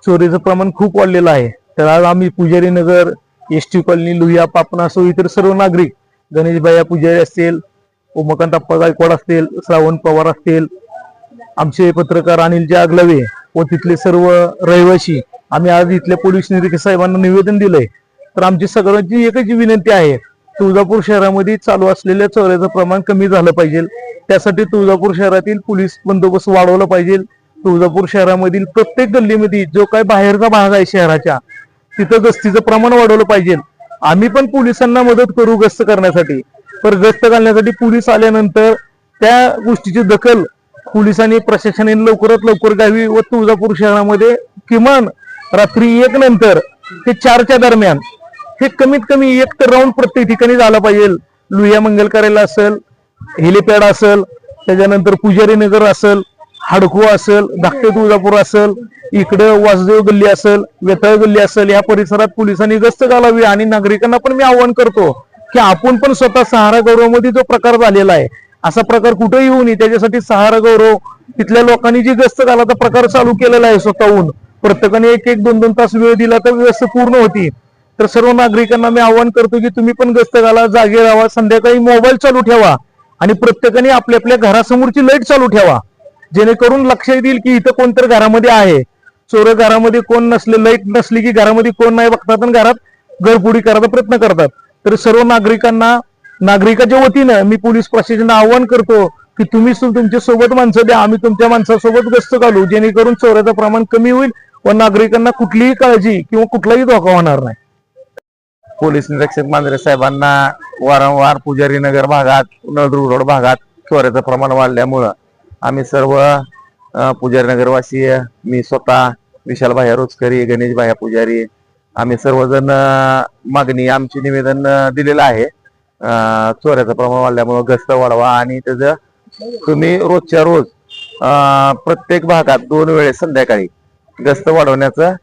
चोरीचं प्रमाण खूप वाढलेलं आहे. तर आज आम्ही पुजारी नगर, एसटी कॉलनी, लुहिया, पापना असो इतर सर्व नागरिक, गणेशभाई पुजारी असतील, उमाकांत अप्पा गायकवाड असतील, श्रावण पवार असतील, आमचे पत्रकार अनिल आगलावे व तिथले सर्व रहिवासी, आम्ही आज इथल्या पोलीस निरीक्षक साहेबांना निवेदन दिलंय. तर आमची सगळ्यांची एकच विनंती आहे, तुळजापूर शहरामध्ये चालू असलेल्या चोऱ्याचं प्रमाण कमी झालं पाहिजे. त्यासाठी तुळजापूर शहरातील पोलीस बंदोबस्त वाढवला पाहिजे. तुळजापूर शहरामधील प्रत्येक गल्लीमध्ये जो काही बाहेरचा भाग आहे शहराच्या, तिथं गस्तीचं प्रमाण वाढवलं पाहिजे. आम्ही पण पोलिसांना मदत करू गस्त करण्यासाठी, तर गस्त घालण्यासाठी पोलीस आल्यानंतर त्या गोष्टीची दखल पोलिसांनी, प्रशासनाने लवकरात लवकर घ्यावी व तुळजापूर शहरामध्ये किमान रात्री 1 नंतर ते 4च्या दरम्यान हे कमीत कमी एक तर राऊंड प्रत्येक ठिकाणी झाला पाहिजे. लुहिया मंगल कार्यालय असेल, हेलिपॅड असेल, त्याच्यानंतर पुजारी नगर असेल, हाडको असेल, धाकटे तुळजापूर असेल, इकडे वासुदेव गल्ली असेल, वेताळ गल्ली असेल, या परिसरात पोलिसांनी गस्त घालावी. आणि नागरिकांना पण मी आवाहन करतो की आपण पण स्वतः सहारा गौरव मध्ये जो प्रकार झालेला आहे, असा प्रकार कुठेही येऊ नये, त्याच्यासाठी सहारा गौरव तिथल्या लोकांनी जी गस्त घालाचा प्रकार चालू केलेला आहे स्वतःहून, प्रत्येकाने 1-1, 2-2 तास वेळ दिला तर व्यवस्था पूर्ण होती. तर सर्व नागरिकांना मी आवाहन करतो की तुम्ही पण गस्त घाला, जागे राहा, संध्याकाळी मोबाईल चालू ठेवा आणि प्रत्येकाने आपल्या आपल्या घरासमोरची लाईट चालू ठेवा, जेणेकरून लक्षात येईल की इथं कोणतरी घरामध्ये आहे. चोर घरामध्ये कोण नसले, लाईट नसली की घरामध्ये कोण नाही बघतात आणि घरात घरफोडी करायचा प्रयत्न करतात. तर सर्व नागरिकाच्या वतीनं मी पोलीस प्रशासनाला आवाहन करतो की तुम्ही तुमच्या सोबत माणसं द्या, आम्ही तुमच्या माणसासोबत गस्त घालू, जेणेकरून चोऱ्याचं प्रमाण कमी होईल व नागरिकांना कुठलीही काळजी किंवा कुठलाही धोका होणार नाही. पोलीस निरीक्षक मांजरे साहेबांना वारंवार पुजारी नगर भागात, नळदुर्ग रोड भागात चोऱ्याचं प्रमाण वाढल्यामुळं आम्ही सर्व पुजारी नगरवासी, मी स्वतः, विशाल भाया रोचकरी, गणेश भाया पुजारी, आम्ही सर्वजण आमची निवेदन दिलेलं आहे. चोऱ्याचं प्रमाण वाढल्यामुळं गस्त वाढवा आणि त्याचं तुम्ही रोजच्या रोज प्रत्येक भागात 2 वेळेस संध्याकाळी गस्त वाढवण्याचं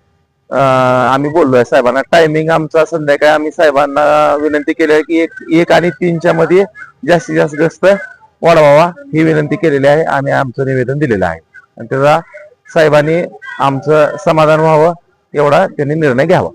आम्ही बोललोय साहेबांना. टायमिंग आमचा संध्याकाळी आम्ही साहेबांना विनंती केली आहे की 1 आणि 3च्या मध्ये जास्तीत जास्त गस्त वाढवावा ही विनंती केलेली आहे. आम्ही आमचं निवेदन दिलेलं आहे आणि त्याचा साहेबांनी आमचं समाधान व्हावं एवढा त्यांनी निर्णय घ्यावा.